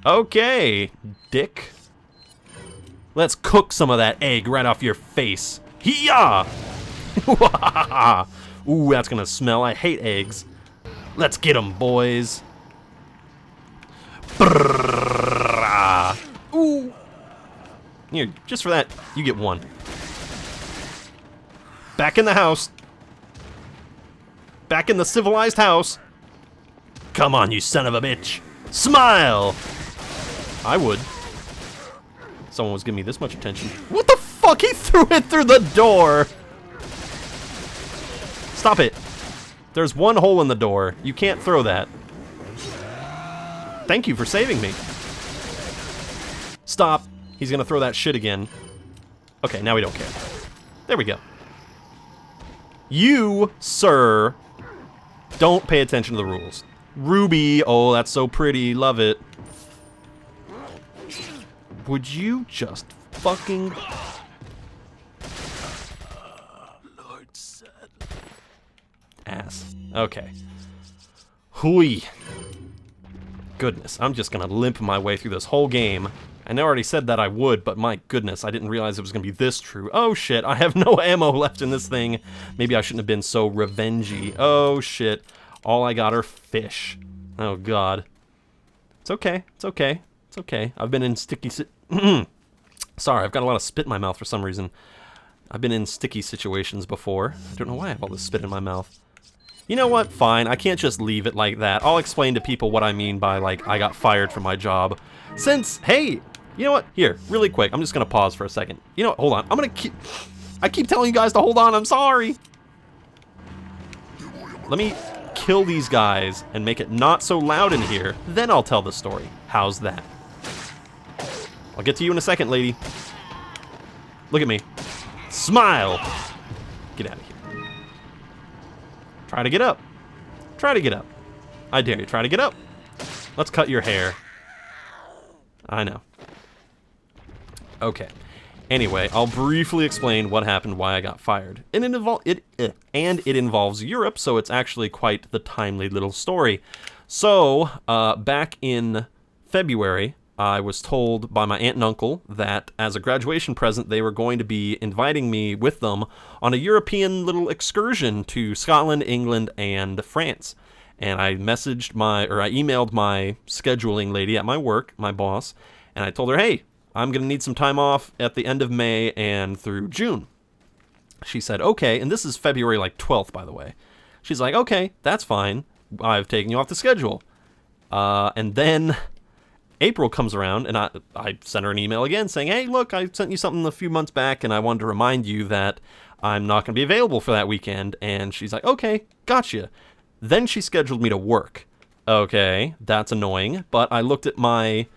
Okay, dick. Let's cook some of that egg right off your face. Hee-yah! Ooh, that's gonna smell. I hate eggs. Let's get them, boys. Ooh. Here, just for that, you get one. Back in the house. Back in the civilized house. Come on, you son of a bitch. Smile! I would. Someone was giving me this much attention. What the fuck? He threw it through the door! Stop it. There's one hole in the door. You can't throw that. Thank you for saving me. Stop. He's gonna throw that shit again. Okay, now we don't care. There we go. You, sir, don't pay attention to the rules. Ruby, oh, that's so pretty. Love it. Would you just fucking... ass. Okay. Hui. Goodness, I'm just gonna limp my way through this whole game. I know I already said that I would, but my goodness, I didn't realize it was gonna be this true. Oh shit, I have no ammo left in this thing. Maybe I shouldn't have been so revengey. Oh shit, all I got are fish. Oh god. It's okay, it's okay, it's okay. I've been in sticky Sorry, I've got a lot of spit in my mouth for some reason. I've been in sticky situations before. I don't know why I have all this spit in my mouth. You know what? Fine. I can't just leave it like that. I'll explain to people what I mean by, like, I got fired from my job. Since, hey, you know what? Here, really quick. I'm just going to pause for a second. You know what? Hold on. I'm going to keep... I keep telling you guys to hold on. I'm sorry. Let me kill these guys and make it not so loud in here. Then I'll tell the story. How's that? I'll get to you in a second, lady. Look at me. Smile. Get out of here. Try to get up. Try to get up. I dare you. Try to get up. Let's cut your hair. I know. Okay. Anyway, I'll briefly explain what happened, why I got fired. And it involves Europe, so it's actually quite the timely little story. So, back in February, I was told by my aunt and uncle that as a graduation present, they were going to be inviting me with them on a European little excursion to Scotland, England, and France. And I emailed my scheduling lady at my work, my boss, and I told her, hey, I'm going to need some time off at the end of May and through June. She said, okay, and this is February like 12th, by the way. She's like, okay, that's fine. I've taken you off the schedule. And then April comes around, and I sent her an email again saying, hey, look, I sent you something a few months back, and I wanted to remind you that I'm not going to be available for that weekend. And she's like, okay, gotcha. Then she scheduled me to work. Okay, that's annoying, but I looked at my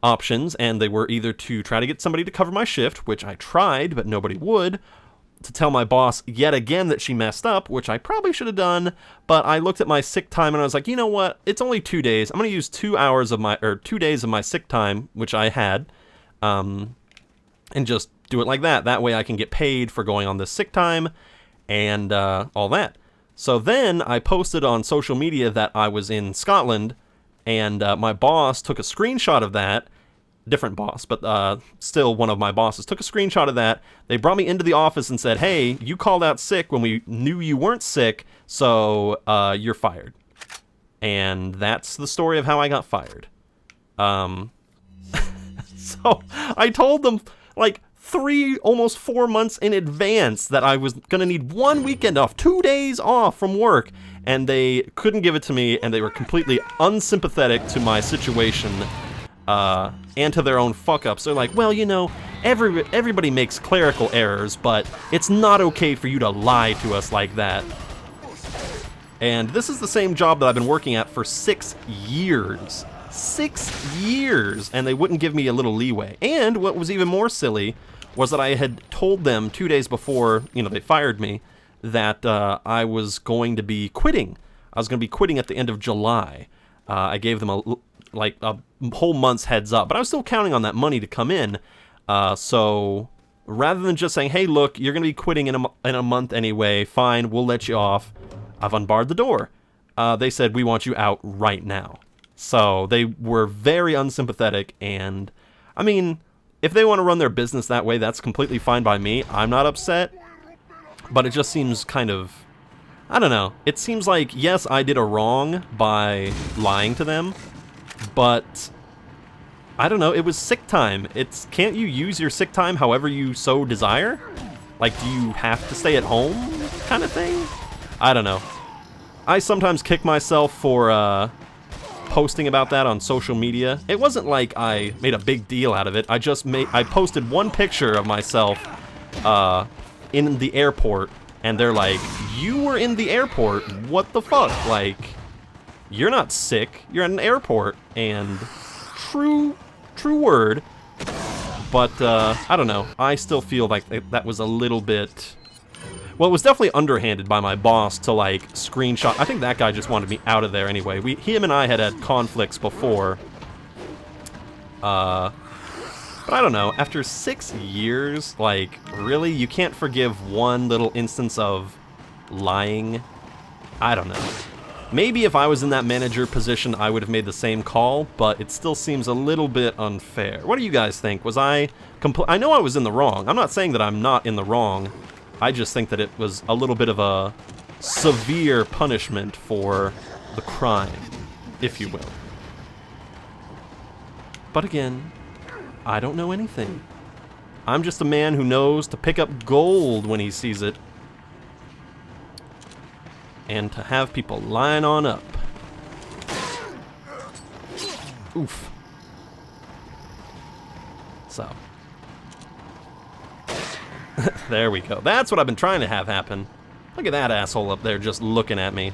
options, and they were either to try to get somebody to cover my shift, which I tried, but nobody would, to tell my boss yet again that she messed up, which I probably should have done, but I looked at my sick time and I was like, you know what, it's only 2 days. I'm going to use 2 days of my sick time, which I had, and just do it like that. That way I can get paid for going on this sick time and all that. So then I posted on social media that I was in Scotland, and my boss took a screenshot of that. Different boss, but still one of my bosses took a screenshot of that. They brought me into the office and said, hey, you called out sick when we knew you weren't sick, so you're fired. And that's the story of how I got fired. So I told them like almost 4 months in advance that I was going to need 1 weekend off, 2 days off from work, and they couldn't give it to me, and they were completely unsympathetic to my situation. And to their own fuck-ups. They're like, well, you know, everybody makes clerical errors, but it's not okay for you to lie to us like that. And this is the same job that I've been working at for 6 years. 6 years! And they wouldn't give me a little leeway. And what was even more silly was that I had told them 2 days before, you know, they fired me, that I was going to be quitting. I was going to be quitting at the end of July. I gave them a whole month's heads up, but I was still counting on that money to come in. So rather than just saying, hey, look, you're going to be quitting in a month anyway, fine, we'll let you off, I've unbarred the door. They said, we want you out right now. So they were very unsympathetic, and I mean, if they want to run their business that way, that's completely fine by me. I'm not upset, but it just seems kind of, I don't know. It seems like, yes, I did a wrong by lying to them, but I don't know, it was sick time. Can't you use your sick time however you so desire? Like, do you have to stay at home kind of thing? I don't know. I sometimes kick myself for posting about that on social media. It wasn't like I made a big deal out of it. I posted one picture of myself in the airport, and they're like, "You were in the airport? What the fuck? Like, you're not sick. You're at an airport." And true word. But I don't know. I still feel like that was a little bit. Well, it was definitely underhanded by my boss to, like, screenshot. I think that guy just wanted me out of there anyway. Him and I had conflicts before. But I don't know. After 6 years, like, really? You can't forgive one little instance of lying? I don't know. Maybe if I was in that manager position, I would have made the same call, but it still seems a little bit unfair. What do you guys think? Was I know I was in the wrong. I'm not saying that I'm not in the wrong. I just think that it was a little bit of a severe punishment for the crime, if you will. But again, I don't know anything. I'm just a man who knows to pick up gold when he sees it. And to have people line on up. Oof. So. There we go. That's what I've been trying to have happen. Look at that asshole up there just looking at me.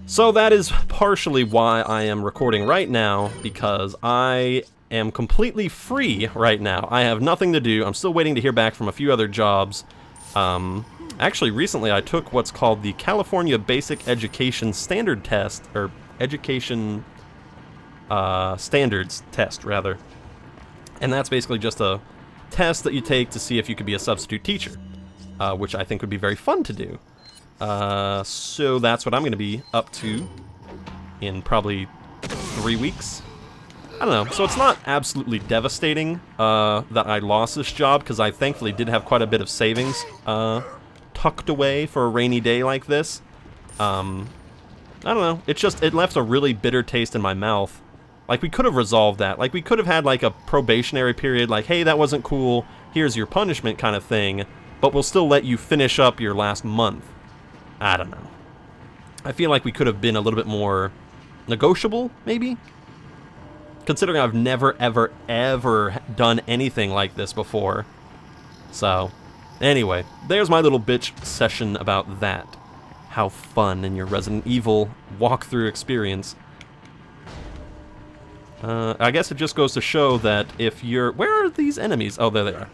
So that is partially why I am recording right now, because I am completely free right now. I have nothing to do. I'm still waiting to hear back from a few other jobs. Actually, recently I took what's called the California Basic Education Standard Test, or Education Standards Test, rather. And that's basically just a test that you take to see if you could be a substitute teacher, which I think would be very fun to do. So that's what I'm going to be up to in probably 3 weeks. I don't know. So it's not absolutely devastating that I lost this job, because I thankfully did have quite a bit of savings tucked away for a rainy day like this. I don't know. It left a really bitter taste in my mouth. Like, we could have resolved that. Like, we could have had, like, a probationary period, like, hey, that wasn't cool, here's your punishment kind of thing, but we'll still let you finish up your last month. I don't know. I feel like we could have been a little bit more negotiable, maybe? Considering I've never, ever, ever done anything like this before. So, anyway, there's my little bitch session about that. How fun in your Resident Evil walkthrough experience. I guess it just goes to show that if you're... Where are these enemies? Oh, there they are.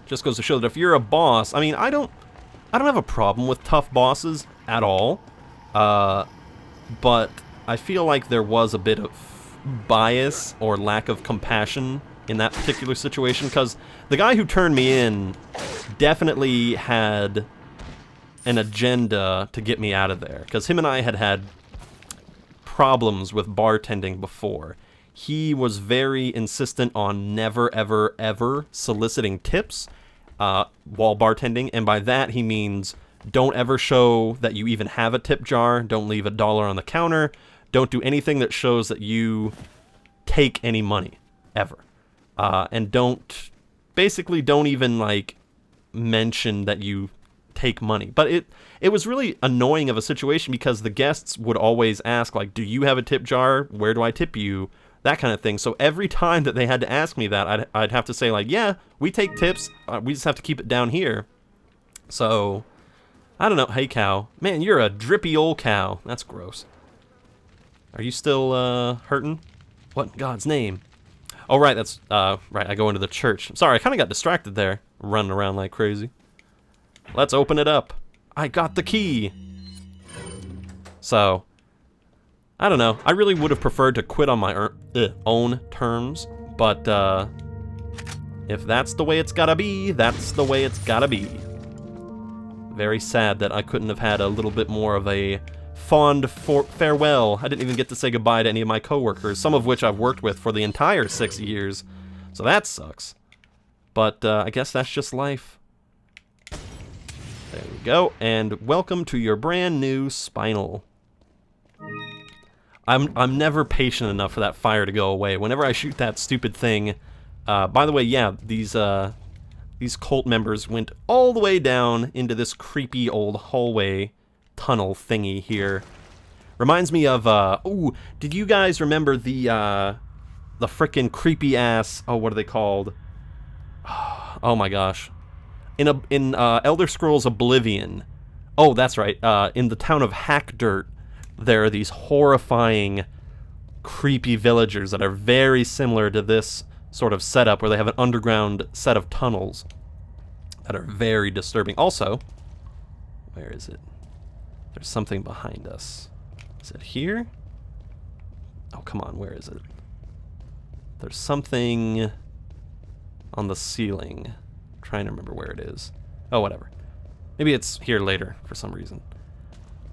Just goes to show that if you're a boss... I mean, I don't have a problem with tough bosses at all. But I feel like there was a bit of bias or lack of compassion in that particular situation, because the guy who turned me in definitely had an agenda to get me out of there, because him and I had problems with bartending before. He was very insistent on never, ever, ever soliciting tips while bartending, and by that he means don't ever show that you even have a tip jar, don't leave $1 on the counter, don't do anything that shows that you take any money, ever. And don't even, like, mention that you take money. But it was really annoying of a situation, because the guests would always ask, like, do you have a tip jar? Where do I tip you? That kind of thing. So every time that they had to ask me that, I'd have to say, like, yeah, we take tips. We just have to keep it down here. So, I don't know. Hey, cow. Man, you're a drippy old cow. That's gross. Are you still hurting? What in God's name? Oh, right, that's, right, I go into the church. Sorry, I kind of got distracted there, running around like crazy. Let's open it up. I got the key. So, I don't know. I really would have preferred to quit on my own terms, but if that's the way it's gotta be, that's the way it's gotta be. Very sad that I couldn't have had a little bit more of a fond farewell. I didn't even get to say goodbye to any of my coworkers, some of which I've worked with for the entire 6 years. So that sucks. But I guess that's just life. There we go. And welcome to your brand new spinal. I'm never patient enough for that fire to go away. Whenever I shoot that stupid thing. By the way, yeah, these cult members went all the way down into this creepy old hallway tunnel thingy here. Reminds me of ooh, did you guys remember the frickin' creepy ass, oh, what are they called? Oh my gosh. In Elder Scrolls Oblivion. Oh, that's right. In the town of Hackdirt, there are these horrifying creepy villagers that are very similar to this sort of setup where they have an underground set of tunnels that are very disturbing. Also, where is it? There's something behind us. Is it here? Oh, come on, where is it? There's something on the ceiling. I'm trying to remember where it is. Oh, whatever. Maybe it's here later for some reason.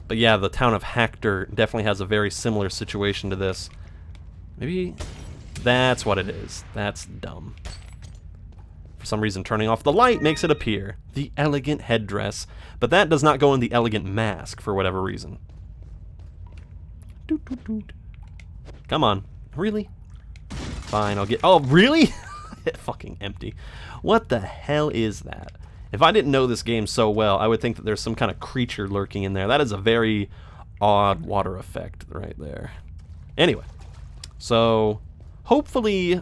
But yeah, the town of Hackdirt definitely has a very similar situation to this. Maybe that's what it is. That's dumb. For some reason, turning off the light makes it appear. The elegant headdress. But that does not go in the elegant mask for whatever reason. Doot, doot, doot. Come on. Really? Fine, I'll get... Oh, really? Fucking empty. What the hell is that? If I didn't know this game so well, I would think that there's some kind of creature lurking in there. That is a very odd water effect right there. Anyway. So, hopefully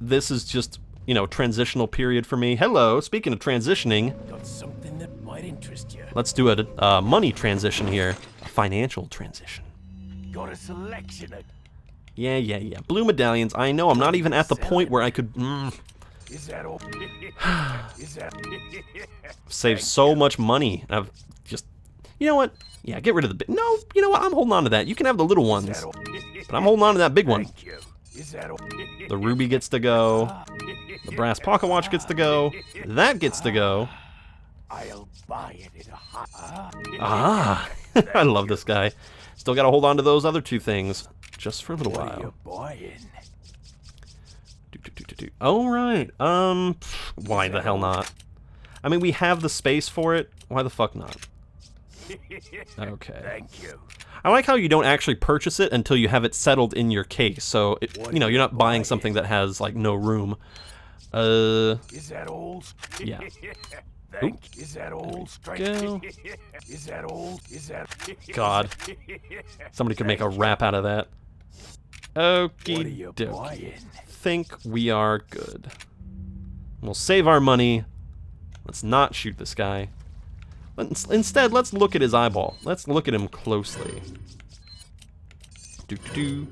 this is just, you know, transitional period for me. Hello, speaking of transitioning, got something that might interest you. Let's do a money transition here. A financial transition. Got a selection of... Yeah. Blue medallions. I know, I'm not even at the point where I could... Is that all? Is that... Save so much money. I've just... You know what? Yeah, get rid of the big... No, you know what? I'm holding on to that. You can have the little ones. But I'm holding on to that big one. Thank you. Is that all? The ruby gets to go. The brass pocket watch gets to go. That gets to go. I'll buy it in a hot... Ah! I love this guy. Still gotta hold on to those other two things. Just for a little What are while. you buying? Oh, right. Why the hell not? I mean, we have the space for it. Why the fuck not? Okay. Thank you. I like how you don't actually purchase it until you have it settled in your case. So, you know, you're not buying something that has, like, no room. Is that all? Yeah. Thank. Is that all? Go. Is that all? Is that... God. Somebody could make a rap out of that. What are Okie you dokie. buying? Think we are good. We'll save our money. Let's not shoot this guy. Instead, let's look at his eyeball. Let's look at him closely. Doo-doo-doo.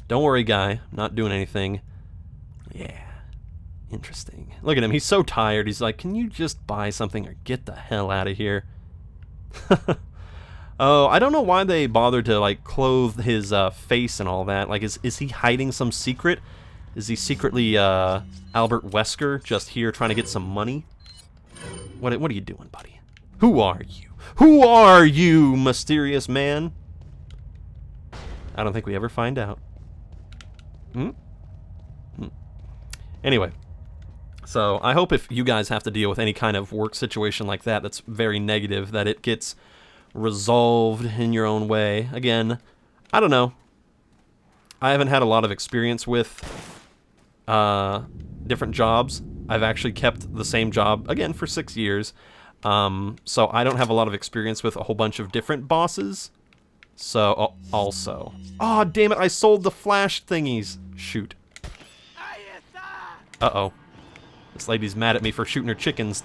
Don't worry, guy. I'm not doing anything. Yeah. Interesting. Look at him. He's so tired. He's like, can you just buy something or get the hell out of here? Oh, I don't know why they bothered to, like, clothe his face and all that. Like, is he hiding some secret? Is he secretly Albert Wesker, just here trying to get some money? What are you doing, buddy? Who are you? Who are you, mysterious man? I don't think we ever find out. Anyway. So, I hope if you guys have to deal with any kind of work situation like that that's very negative, that it gets resolved in your own way. Again, I don't know. I haven't had a lot of experience with different jobs. I've actually kept the same job, again, for 6 years. So I don't have a lot of experience with a whole bunch of different bosses. So, also. Oh, damn it, I sold the flash thingies. Shoot. Uh-oh. This lady's mad at me for shooting her chickens.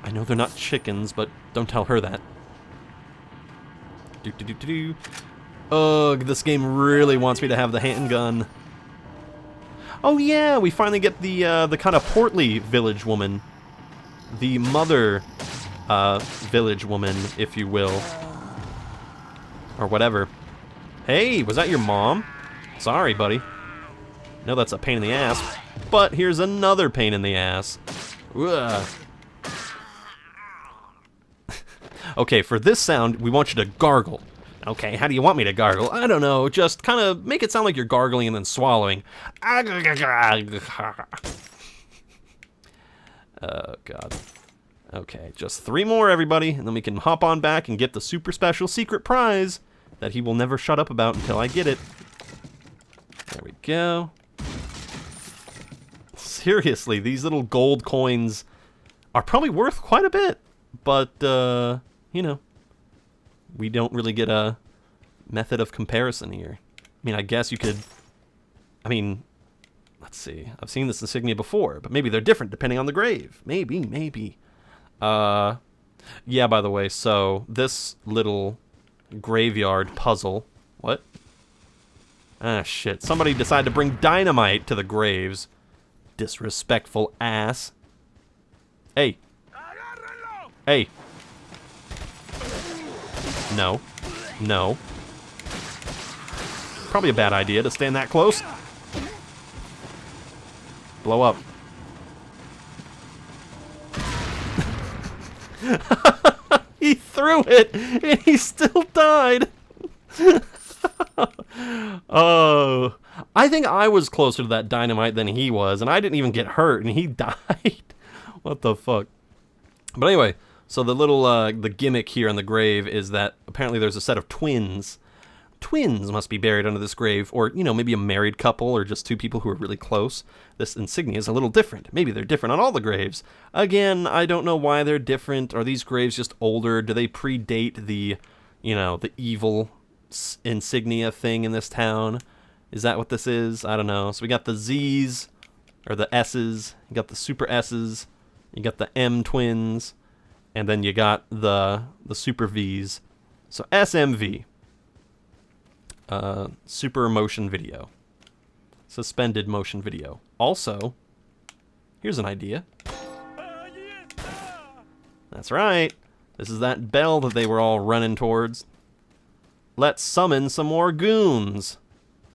I know they're not chickens, but don't tell her that. Do-do-do-do-do. Ugh, this game really wants me to have the handgun. Oh yeah, we finally get the kind of portly village woman. The mother village woman, if you will. Or whatever. Hey, was that your mom? Sorry, buddy. No, that's a pain in the ass. But here's another pain in the ass. Ugh. Okay, for this sound, we want you to gargle. Okay, how do you want me to gargle? I don't know, just kind of make it sound like you're gargling and then swallowing. Oh, God. Okay, just 3 more, everybody, and then we can hop on back and get the super special secret prize that he will never shut up about until I get it. There we go. Seriously, these little gold coins are probably worth quite a bit, but, you know, we don't really get a method of comparison here. I mean, I guess you could, let's see. I've seen this insignia before, but maybe they're different depending on the grave. Maybe. Yeah, by the way, so this little graveyard puzzle. What? Ah, shit. Somebody decided to bring dynamite to the graves. Disrespectful ass. Hey. Hey. No. No. Probably a bad idea to stand that close. Blow up. He threw it, and he still died. Oh, I think I was closer to that dynamite than he was, and I didn't even get hurt, and he died. What the fuck? But anyway, so the little the gimmick here on the grave is that apparently there's a set of twins. Twins must be buried under this grave, or, you know, maybe a married couple, or just 2 people who are really close. This insignia is a little different. Maybe they're different on all the graves. Again, I don't know why they're different. Are these graves just older? Do they predate the, you know, the evil insignia thing in this town? Is that what this is? I don't know. So we got the Z's, or the S's. You got the super S's. You got the M twins. And then you got the super V's. So SMV. Super motion video. Suspended motion video. Also, here's an idea. That's right. This is that bell that they were all running towards. Let's summon some more goons.